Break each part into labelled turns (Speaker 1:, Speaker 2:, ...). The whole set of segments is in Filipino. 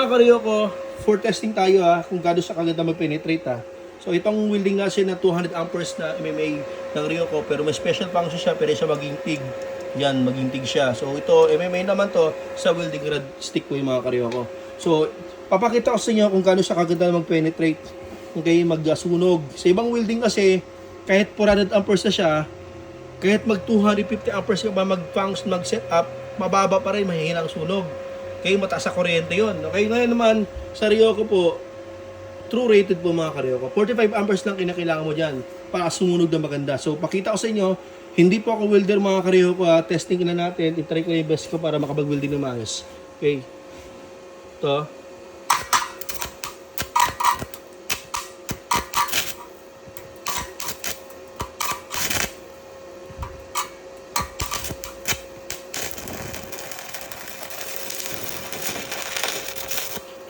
Speaker 1: Mga Karyoko, for testing tayo kung gaano siya kaganda mag-penetrate So itong welding natin na 200 amperes na MMA ng Ryoko, pero may special function siya, pero siya maging TIG. Yan, maging TIG siya. So ito, MMA naman to sa welding rod stick po yung mga Karyoko. So, papakita ko sa inyo kung gaano siya kaganda mag-penetrate. Okay, magsunog. Sa ibang welding kasi, kahit 400 amperes na siya, kahit mag 250 amperes ka ba mag-function, mag-set up, mababa pa rin, mahihina ang sunog. Okay, mataas sa kuryente yon. Okay, ngayon naman, sa Ryoko po, true rated po mga Karyoko. 45 amperes lang kinakailangan mo dyan para sumunog na maganda. So, pakita ko sa inyo, hindi po ako welder mga Karyoko. Testing na natin. I-try ko yung best ko para makapag-welding ng maayos. Okay. Ito.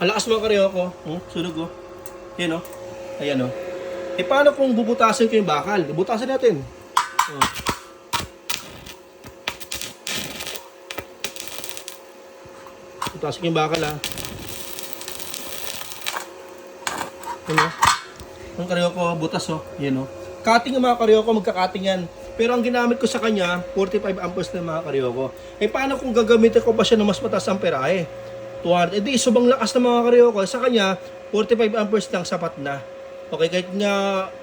Speaker 1: Ang lakas mga Karyoko. Sunog oh. Yan oh. Ayan oh. Eh paano kung bubutasin ko yung bakal? Bubutasin natin. Oh. Butasin ko yung bakal Ano? Ang Karyoko, butas oh. Yan oh. Cutting yung mga Karyoko, magka-cutting yan. Pero ang ginamit ko sa kanya, 45 amperes na mga Karyoko. Eh paano kung gagamitin ko pa siya ng mas mataas amperahe? 200. Edi subang lakas ng mga Karyoko. Sa kanya, 45 amperes lang sapat na. Okay, kahit nga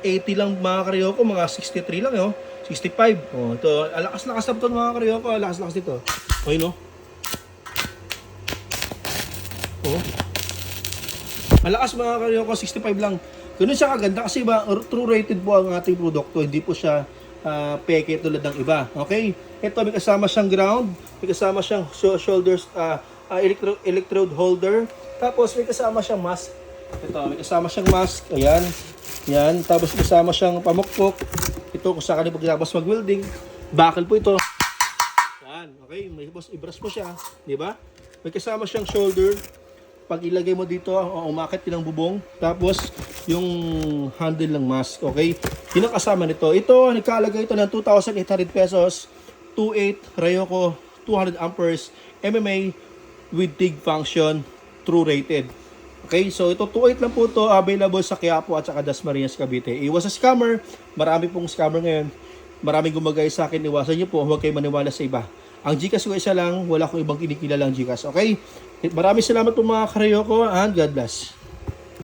Speaker 1: 80 lang mga Karyoko, mga 63 lang yun. 65. Oh, ito, alakas-lakas na ito mga Karyoko. Alakas-lakas dito. Okay, no? Oh. Malakas mga Karyoko, 65 lang. Ganun siya kaganda kasi ba, true rated po ang ating produkto. Hindi po siya peke tulad ng iba. Okay? Ito, may kasama siyang ground. May kasama siyang shoulders, electrode holder. Tapos may kasama siyang mask. Ito, may kasama siyang mask. Ayan. Yan. Tapos may kasama siyang pamukpok. Ito kung saan ka pagkatapos mag-welding. Bakal po ito. Yan. Okay. May i-brush mo siya. Diba? May kasama siyang shoulder. Pag ilagay mo dito, umakit yun ang bubong. Tapos yung handle ng mask. Okay. Yun ang kasama nito. Ito, nagkalagay ito ng 2,800 pesos. 2.8 Ryoko 200 amperes MMA with TIG function, true rated. Okay, so ito 2.8 lang po ito, available sa Quiapo at saka Dasmariñas, Cavite. Iwas sa scammer, marami pong scammer ngayon. Maraming gumagay sa akin, iwasan niyo po, huwag kayo maniwala sa iba. Ang GCash ko isa lang, wala akong ibang kinikilalang GCash. Okay, maraming salamat po mga Karyoko and God bless.